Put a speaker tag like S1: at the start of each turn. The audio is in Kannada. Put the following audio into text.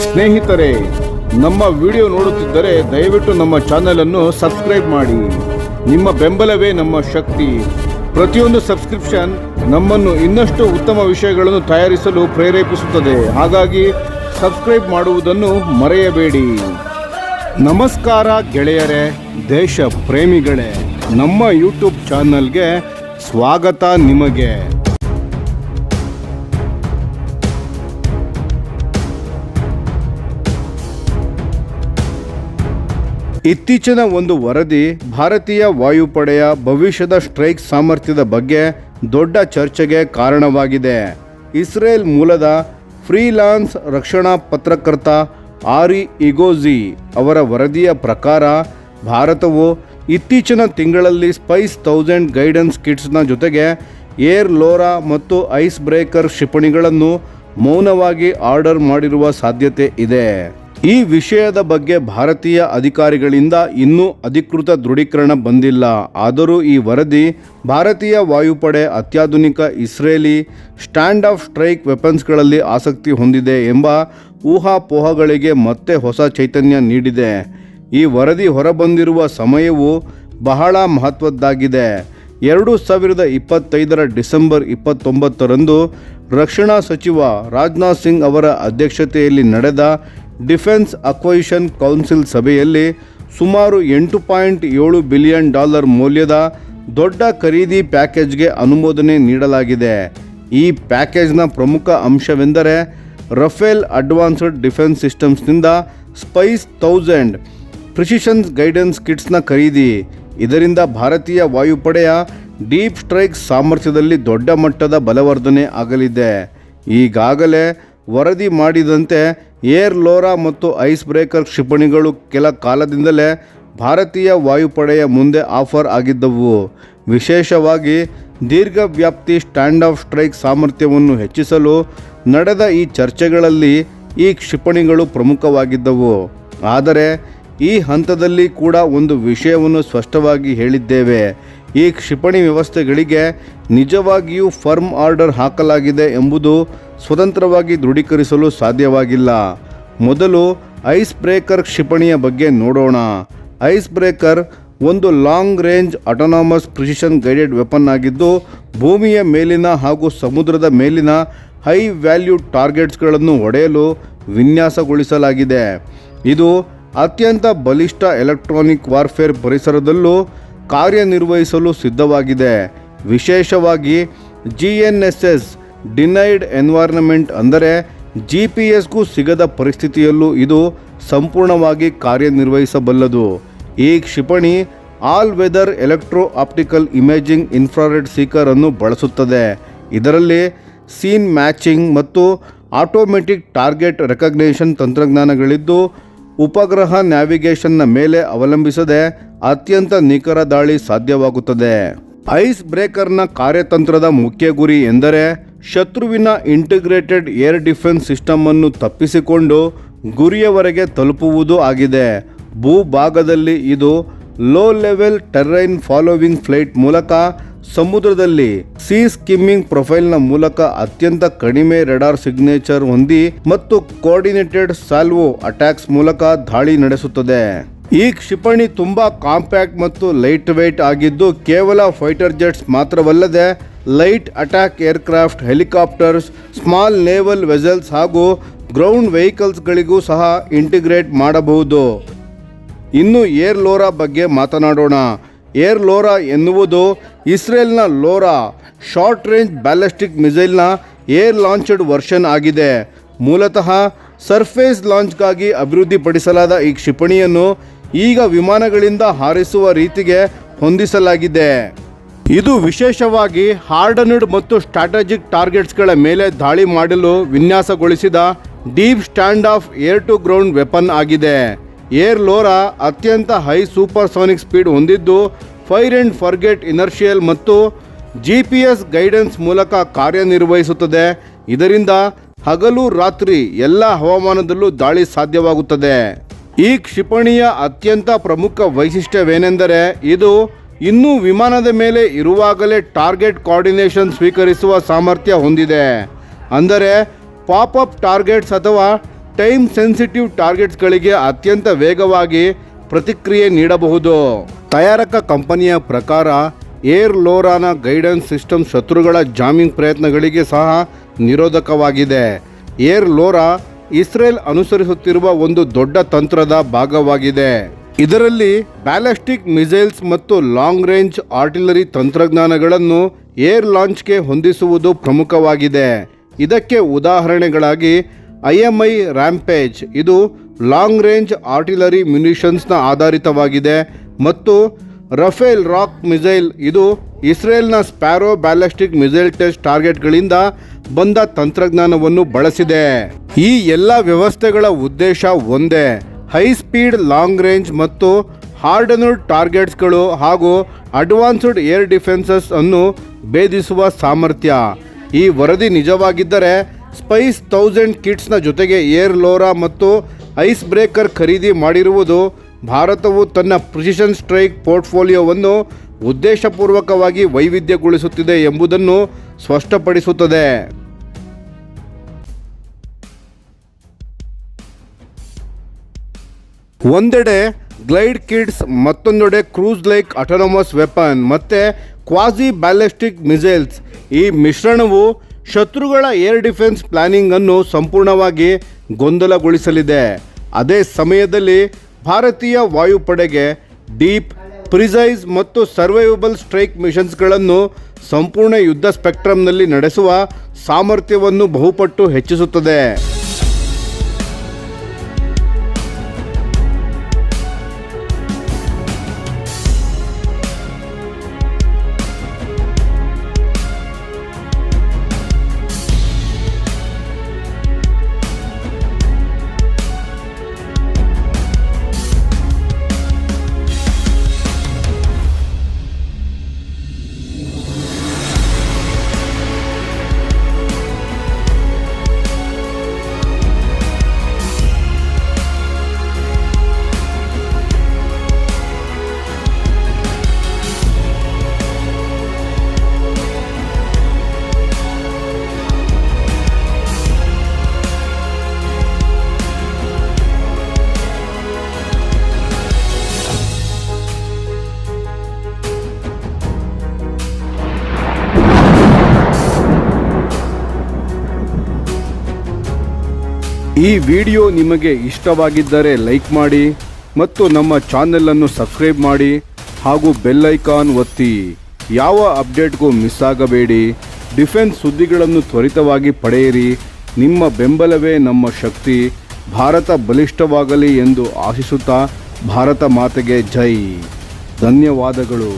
S1: ಸ್ನೇಹಿತರೆ, ನಮ್ಮ ವಿಡಿಯೋ ನೋಡುತ್ತಿದ್ದರೆ ದಯವಿಟ್ಟು ನಮ್ಮ ಚಾನೆಲ್ ಅನ್ನು ಸಬ್ಸ್ಕ್ರೈಬ್ ಮಾಡಿ. ನಿಮ್ಮ ಬೆಂಬಲವೇ ನಮ್ಮ ಶಕ್ತಿ. ಪ್ರತಿಯೊಂದು ಸಬ್ಸ್ಕ್ರಿಪ್ಷನ್ ನಮ್ಮನ್ನು ಇನ್ನಷ್ಟು ಉತ್ತಮ ವಿಷಯಗಳನ್ನು ತಯಾರಿಸಲು ಪ್ರೇರೇಪಿಸುತ್ತದೆ. ಹಾಗಾಗಿ ಸಬ್ಸ್ಕ್ರೈಬ್ ಮಾಡುವುದನ್ನು ಮರೆಯಬೇಡಿ. ನಮಸ್ಕಾರ ಗೆಳೆಯರೇ, ದೇಶ ಪ್ರೇಮಿಗಳೇ, ನಮ್ಮ ಯೂಟ್ಯೂಬ್ ಚಾನಲ್ಗೆ ಸ್ವಾಗತ ನಿಮಗೆ. ಇತ್ತೀಚಿನ ಒಂದು ವರದಿ ಭಾರತೀಯ ವಾಯುಪಡೆಯ ಭವಿಷ್ಯದ ಸ್ಟ್ರೈಕ್ ಸಾಮರ್ಥ್ಯದ ಬಗ್ಗೆ ದೊಡ್ಡ ಚರ್ಚೆಗೆ ಕಾರಣವಾಗಿದೆ. ಇಸ್ರೇಲ್ ಮೂಲದ ಫ್ರೀಲಾನ್ಸ್ ರಕ್ಷಣಾ ಪತ್ರಕರ್ತ ಆರಿ ಇಗೋಜಿ ಅವರ ವರದಿಯ ಪ್ರಕಾರ ಭಾರತವು ಇತ್ತೀಚಿನ ತಿಂಗಳಲ್ಲಿ ಸ್ಪೈಸ್ 1000 ಗೈಡೆನ್ಸ್ ಕಿಟ್ಸ್ನ ಜೊತೆಗೆ ಏರ್ ಲೋರಾ ಮತ್ತು ಐಸ್ ಬ್ರೇಕರ್ ಕ್ಷಿಪಣಿಗಳನ್ನು ಮೌನವಾಗಿ ಆರ್ಡರ್ ಮಾಡಿರುವ ಸಾಧ್ಯತೆ ಇದೆ. ಈ ವಿಷಯದ ಬಗ್ಗೆ ಭಾರತೀಯ ಅಧಿಕಾರಿಗಳಿಂದ ಇನ್ನೂ ಅಧಿಕೃತ ದೃಢೀಕರಣ ಬಂದಿಲ್ಲ. ಆದರೂ ಈ ವರದಿ ಭಾರತೀಯ ವಾಯುಪಡೆ ಅತ್ಯಾಧುನಿಕ ಇಸ್ರೇಲಿ ಸ್ಟ್ಯಾಂಡ್ ಆಫ್ ಸ್ಟ್ರೈಕ್ ವೆಪನ್ಸ್ಗಳಲ್ಲಿ ಆಸಕ್ತಿ ಹೊಂದಿದೆ ಎಂಬ ಊಹಾಪೋಹಗಳಿಗೆ ಮತ್ತೆ ಹೊಸ ಚೈತನ್ಯ ನೀಡಿದೆ. ಈ ವರದಿ ಹೊರಬಂದಿರುವ ಸಮಯವು ಬಹಳ ಮಹತ್ವದ್ದಾಗಿದೆ. 2025 ಡಿಸೆಂಬರ್ 29ರಂದು ರಕ್ಷಣಾ ಸಚಿವ ರಾಜನಾಥ್ ಸಿಂಗ್ ಅವರ ಅಧ್ಯಕ್ಷತೆಯಲ್ಲಿ ನಡೆದ ಡಿಫೆನ್ಸ್ ಅಕ್ವೈಷನ್ ಕೌನ್ಸಿಲ್ ಸಭೆಯಲ್ಲಿ ಸುಮಾರು $8.7 ಬಿಲಿಯನ್ ಮೌಲ್ಯದ ದೊಡ್ಡ ಖರೀದಿ ಪ್ಯಾಕೇಜ್ಗೆ ಅನುಮೋದನೆ ನೀಡಲಾಗಿದೆ. ಈ ಪ್ಯಾಕೇಜ್ನ ಪ್ರಮುಖ ಅಂಶವೆಂದರೆ ರಫೇಲ್ ಅಡ್ವಾನ್ಸ್ಡ್ ಡಿಫೆನ್ಸ್ ಸಿಸ್ಟಮ್ಸ್ನಿಂದ ಸ್ಪೈಸ್ 1000 ಪ್ರಿಸಿಷನ್ ಗೈಡೆನ್ಸ್ ಕಿಟ್ಸ್ನ ಖರೀದಿ. ಇದರಿಂದ ಭಾರತೀಯ ವಾಯುಪಡೆಯ ಡೀಪ್ ಸ್ಟ್ರೈಕ್ ಸಾಮರ್ಥ್ಯದಲ್ಲಿ ದೊಡ್ಡ ಮಟ್ಟದ ಬಲವರ್ಧನೆ ಆಗಲಿದೆ. ಈಗಾಗಲೇ ವರದಿ ಮಾಡಿದಂತೆ ಏರ್ ಲೋರಾ ಮತ್ತು ಐಸ್ ಬ್ರೇಕರ್ ಕ್ಷಿಪಣಿಗಳು ಕೆಲ ಕಾಲದಿಂದಲೇ ಭಾರತೀಯ ವಾಯುಪಡೆಯ ಮುಂದೆ ಆಫರ್ ಆಗಿದ್ದವು. ವಿಶೇಷವಾಗಿ ದೀರ್ಘವ್ಯಾಪ್ತಿ ಸ್ಟ್ಯಾಂಡ್ ಆಫ್ ಸ್ಟ್ರೈಕ್ ಸಾಮರ್ಥ್ಯವನ್ನು ಹೆಚ್ಚಿಸಲು ನಡೆದ ಈ ಚರ್ಚೆಗಳಲ್ಲಿ ಈ ಕ್ಷಿಪಣಿಗಳು ಪ್ರಮುಖವಾಗಿದ್ದವು. ಆದರೆ ಈ ಹಂತದಲ್ಲಿ ಕೂಡ ಒಂದು ವಿಷಯವನ್ನು ಸ್ಪಷ್ಟವಾಗಿ ಹೇಳಿದ್ದೇವೆ. ಈ ಕ್ಷಿಪಣಿ ವ್ಯವಸ್ಥೆಗಳಿಗೆ ನಿಜವಾಗಿಯೂ ಫರ್ಮ್ ಆರ್ಡರ್ ಹಾಕಲಾಗಿದೆ ಎಂಬುದು ಸ್ವತಂತ್ರವಾಗಿ ದೃಢೀಕರಿಸಲು ಸಾಧ್ಯವಾಗಿಲ್ಲ. ಮೊದಲು ಐಸ್ ಬ್ರೇಕರ್ ಕ್ಷಿಪಣಿಯ ಬಗ್ಗೆ ನೋಡೋಣ. ಐಸ್ ಬ್ರೇಕರ್ ಒಂದು long range autonomous precision guided weapon ಆಗಿದ್ದು, ಭೂಮಿಯ ಮೇಲಿನ ಹಾಗೂ ಸಮುದ್ರದ ಮೇಲಿನ ಹೈ ವ್ಯಾಲ್ಯೂ ಟಾರ್ಗೆಟ್ಸ್ಗಳನ್ನು ಹೊಡೆಯಲು ವಿನ್ಯಾಸಗೊಳಿಸಲಾಗಿದೆ. ಇದು ಅತ್ಯಂತ ಬಲಿಷ್ಠ ಎಲೆಕ್ಟ್ರಾನಿಕ್ ವಾರ್ಫೇರ್ ಪರಿಸರದಲ್ಲೂ ಕಾರ್ಯನಿರ್ವಹಿಸಲು ಸಿದ್ಧವಾಗಿದೆ. ವಿಶೇಷವಾಗಿ GNSS ಡಿನೈಡ್ ಎನ್ವೈರನ್ಮೆಂಟ್ ಅಂದರೆ GPS ಸಿಗದ ಪರಿಸ್ಥಿತಿಯಲ್ಲೂ ಇದು ಸಂಪೂರ್ಣವಾಗಿ ಕಾರ್ಯನಿರ್ವಹಿಸಬಲ್ಲದು. ಈ ಕ್ಷಿಪಣಿ all weather electro optical imaging infrared seeker ಅನ್ನು ಬಳಸುತ್ತದೆ. ಇದರಲ್ಲಿ ಸೀನ್ ಮ್ಯಾಚಿಂಗ್ ಮತ್ತು ಆಟೋಮೆಟಿಕ್ ಟಾರ್ಗೆಟ್ ರೆಕಗ್ನೇಷನ್ ತಂತ್ರಜ್ಞಾನಗಳಿದ್ದು, ಉಪಗ್ರಹ ನ್ಯಾವಿಗೇಷನ್ನ ಮೇಲೆ ಅವಲಂಬಿಸದೆ ಅತ್ಯಂತ ನಿಖರ ದಾಳಿ ಸಾಧ್ಯವಾಗುತ್ತದೆ. ಐಸ್ ಬ್ರೇಕರ್ನ ಕಾರ್ಯತಂತ್ರದ ಮುಖ್ಯ ಗುರಿ ಎಂದರೆ ಶತ್ರುವಿನ ಇಂಟಿಗ್ರೇಟೆಡ್ ಏರ್ ಡಿಫೆನ್ಸ್ ಸಿಸ್ಟಮ್ ಅನ್ನು ತಪ್ಪಿಸಿಕೊಂಡು ಗುರಿಯವರೆಗೆ ತಲುಪುವುದು ಆಗಿದೆ. ಭೂಭಾಗದಲ್ಲಿ ಇದು low level terrain following flight ಮೂಲಕ, ಸಮುದ್ರದಲ್ಲಿ ಸೀ ಸ್ಕಿಮ್ಮಿಂಗ್ ಪ್ರೊಫೈಲ್ನ ಮೂಲಕ ಅತ್ಯಂತ ಕಡಿಮೆ ರೆಡಾರ್ ಸಿಗ್ನೇಚರ್ ಹೊಂದಿ ಮತ್ತು ಕೋಆರ್ಡಿನೇಟೆಡ್ ಸಾಲ್ವೋ ಅಟ್ಯಾಕ್ಸ್ ಮೂಲಕ ದಾಳಿ ನಡೆಸುತ್ತದೆ. ಈ ಕ್ಷಿಪಣಿ ತುಂಬಾ ಕಾಂಪ್ಯಾಕ್ಟ್ ಮತ್ತು ಲೈಟ್ ವೇಟ್ ಆಗಿದ್ದು, ಕೇವಲ ಫೈಟರ್ ಜೆಟ್ಸ್ ಮಾತ್ರವಲ್ಲದೆ light attack aircraft, helicopters, small naval vessels ಹಾಗೂ ಗ್ರೌಂಡ್ ವೆಹಿಕಲ್ಸ್ಗಳಿಗೂ ಸಹ ಇಂಟಿಗ್ರೇಟ್ ಮಾಡಬಹುದು. ಇನ್ನು ಏರ್ ಲೋರಾ ಬಗ್ಗೆ ಮಾತನಾಡೋಣ. ಏರ್ ಲೋರಾ ಎನ್ನುವುದು ಇಸ್ರೇಲ್ನ ಲೋರಾ ಶಾರ್ಟ್ ರೇಂಜ್ ಬ್ಯಾಲಿಸ್ಟಿಕ್ ಮಿಸೈಲ್ನ ಏರ್ ಲಾಂಚ್ಡ್ ವರ್ಷನ್ ಆಗಿದೆ. ಮೂಲತಃ ಸರ್ಫೇಸ್ ಲಾಂಚ್ಗಾಗಿ ಅಭಿವೃದ್ಧಿಪಡಿಸಲಾದ ಈ ಕ್ಷಿಪಣಿಯನ್ನು ಈಗ ವಿಮಾನಗಳಿಂದ ಹಾರಿಸುವ ರೀತಿಗೆ ಹೊಂದಿಸಲಾಗಿದೆ. ಇದು ವಿಶೇಷವಾಗಿ ಹಾರ್ಡನ್ಡ್ ಮತ್ತು ಸ್ಟ್ರಾಟಜಿಕ್ ಟಾರ್ಗೆಟ್ಸ್ಗಳ ಮೇಲೆ ದಾಳಿ ಮಾಡಲು ವಿನ್ಯಾಸಗೊಳಿಸಿದ deep stand off air to ground weapon ಆಗಿದೆ. ಏರ್ ಲೋರಾ ಅತ್ಯಂತ ಹೈ ಸೂಪರ್ಸೋನಿಕ್ ಸ್ಪೀಡ್ ಹೊಂದಿದ್ದು, ಫೈರ್ ಅಂಡ್ ಫರ್ಗೆಟ್ ಇನರ್ಷಿಯಲ್ ಮತ್ತು GPS ಗೈಡೆನ್ಸ್ ಮೂಲಕ ಕಾರ್ಯನಿರ್ವಹಿಸುತ್ತದೆ. ಇದರಿಂದ ಹಗಲು ರಾತ್ರಿ ಎಲ್ಲ ಹವಾಮಾನದಲ್ಲೂ ದಾಳಿ ಸಾಧ್ಯವಾಗುತ್ತದೆ. ಈ ಕ್ಷಿಪಣಿಯ ಅತ್ಯಂತ ಪ್ರಮುಖ ವೈಶಿಷ್ಟ್ಯವೇನೆಂದರೆ ಇದು ಇನ್ನೂ ವಿಮಾನದ ಮೇಲೆ ಇರುವಾಗಲೇ ಟಾರ್ಗೆಟ್ ಕೋಆರ್ಡಿನೇಷನ್ ಸ್ವೀಕರಿಸುವ ಸಾಮರ್ಥ್ಯ ಹೊಂದಿದೆ. ಅಂದರೆ ಪಾಪಪ್ ಟಾರ್ಗೆಟ್ಸ್ ಅಥವಾ ಟೈಮ್ ಸೆನ್ಸಿಟಿವ್ ಟಾರ್ಗೆಟ್ಸ್ಗಳಿಗೆ ಅತ್ಯಂತ ವೇಗವಾಗಿ ಪ್ರತಿಕ್ರಿಯೆ ನೀಡಬಹುದು. ತಯಾರಕ ಕಂಪನಿಯ ಪ್ರಕಾರ ಏರ್ ಲೋರಾನ ಗೈಡೆನ್ಸ್ ಸಿಸ್ಟಮ್ ಶತ್ರುಗಳ ಜಾಮಿಂಗ್ ಪ್ರಯತ್ನಗಳಿಗೆ ಸಹ ನಿರೋಧಕವಾಗಿದೆ. ಏರ್ ಲೋರಾ ಇಸ್ರೇಲ್ ಅನುಸರಿಸುತ್ತಿರುವ ಒಂದು ದೊಡ್ಡ ತಂತ್ರದ ಭಾಗವಾಗಿದೆ. ಇದರಲ್ಲಿ ಬ್ಯಾಲಿಸ್ಟಿಕ್ ಮಿಸೈಲ್ಸ್ ಮತ್ತು ಲಾಂಗ್ ರೇಂಜ್ ಆರ್ಟಿಲರಿ ತಂತ್ರಜ್ಞಾನಗಳನ್ನು ಏರ್ ಲಾಂಚ್ಗೆ ಹೊಂದಿಸುವುದು ಪ್ರಮುಖವಾಗಿದೆ. ಇದಕ್ಕೆ ಉದಾಹರಣೆಗಳಾಗಿ IMI ರ್ಯಾಂಪೇಜ್, ಇದು ಲಾಂಗ್ ರೇಂಜ್ ಆರ್ಟಿಲರಿ ಮ್ಯುನಿಷನ್ಸ್ನ ಆಧಾರಿತವಾಗಿದೆ, ಮತ್ತು ರಫೇಲ್ ರಾಕ್ ಮಿಸೈಲ್, ಇದು ಇಸ್ರೇಲ್ನ ಸ್ಪ್ಯಾರೋ ಬ್ಯಾಲಿಸ್ಟಿಕ್ ಮಿಸೈಲ್ ಟೆಸ್ಟ್ ಟಾರ್ಗೆಟ್ಗಳಿಂದ ಬಂದ ತಂತ್ರಜ್ಞಾನವನ್ನು ಬಳಸಿದೆ. ಈ ಎಲ್ಲ ವ್ಯವಸ್ಥೆಗಳ ಉದ್ದೇಶ ಒಂದೇ: ಹೈ ಸ್ಪೀಡ್, ಲಾಂಗ್ ರೇಂಜ್ ಮತ್ತು ಹಾರ್ಡನ್ಡ್ ಟಾರ್ಗೆಟ್ಸ್ಗಳು ಹಾಗೂ ಅಡ್ವಾನ್ಸ್ಡ್ ಏರ್ ಡಿಫೆನ್ಸಸ್ ಅನ್ನು ಭೇದಿಸುವ ಸಾಮರ್ಥ್ಯ. ಈ ವರದಿ ನಿಜವಾಗಿದ್ದರೆ ಸ್ಪೈಸ್ 1000 ಕಿಟ್ಸ್ನ ಜೊತೆಗೆ ಏರ್ ಲೋರಾ ಮತ್ತು ಐಸ್ ಬ್ರೇಕರ್ ಖರೀದಿ ಮಾಡಿರುವುದು ಭಾರತವು ತನ್ನ ಪ್ರಿಸಿಷನ್ ಸ್ಟ್ರೈಕ್ ಪೋರ್ಟ್ಫೋಲಿಯೋವನ್ನು ಉದ್ದೇಶಪೂರ್ವಕವಾಗಿ ವೈವಿಧ್ಯಗೊಳಿಸುತ್ತಿದೆ ಎಂಬುದನ್ನು ಸ್ಪಷ್ಟಪಡಿಸುತ್ತದೆ. ಒಂದೆಡೆ ಗ್ಲೈಡ್ ಕಿಟ್ಸ್, ಮತ್ತೊಂದೆಡೆ ಕ್ರೂಸ್ ಲೈಕ್ ಆಟೋನಮಸ್ ವೆಪನ್ ಮತ್ತು ಕ್ವಾಸಿ ಬ್ಯಾಲಿಸ್ಟಿಕ್ ಮಿಸೈಲ್ಸ್. ಈ ಮಿಶ್ರಣವು ಶತ್ರುಗಳ ಏರ್ ಡಿಫೆನ್ಸ್ ಪ್ಲಾನಿಂಗ್ ಅನ್ನು ಸಂಪೂರ್ಣವಾಗಿ ಗೊಂದಲಗೊಳಿಸಲಿದೆ. ಅದೇ ಸಮಯದಲ್ಲಿ ಭಾರತೀಯ ವಾಯುಪಡೆಗೆ ಡೀಪ್, ಪ್ರಿಸೈಸ್ ಮತ್ತು ಸರ್ವೈವಬಲ್ ಸ್ಟ್ರೈಕ್ ಮಿಷನ್ಸ್ಗಳನ್ನು ಸಂಪೂರ್ಣ ಯುದ್ಧ ಸ್ಪೆಕ್ಟ್ರಮ್ನಲ್ಲಿ ನಡೆಸುವ ಸಾಮರ್ಥ್ಯವನ್ನು ಬಹುಪಟ್ಟು ಹೆಚ್ಚಿಸುತ್ತದೆ. ಈ ವಿಡಿಯೋ ನಿಮಗೆ ಇಷ್ಟವಾಗಿದ್ದರೆ ಲೈಕ್ ಮಾಡಿ ಮತ್ತು ನಮ್ಮ ಚಾನೆಲನ್ನು ಸಬ್ಸ್ಕ್ರೈಬ್ ಮಾಡಿ ಹಾಗೂ ಬೆಲ್ ಐಕಾನ್ ಒತ್ತಿ. ಯಾವ ಅಪ್ಡೇಟ್ಗೂ ಮಿಸ್ ಆಗಬೇಡಿ. ಡಿಫೆನ್ಸ್ ಸುದ್ದಿಗಳನ್ನು ತ್ವರಿತವಾಗಿ ಪಡೆಯಿರಿ. ನಿಮ್ಮ ಬೆಂಬಲವೇ ನಮ್ಮ ಶಕ್ತಿ. ಭಾರತ ಬಲಿಷ್ಠವಾಗಲಿ ಎಂದು ಆಶಿಸುತ್ತಾ ಭಾರತ ಮಾತೆಗೆ ಜೈ. ಧನ್ಯವಾದಗಳು.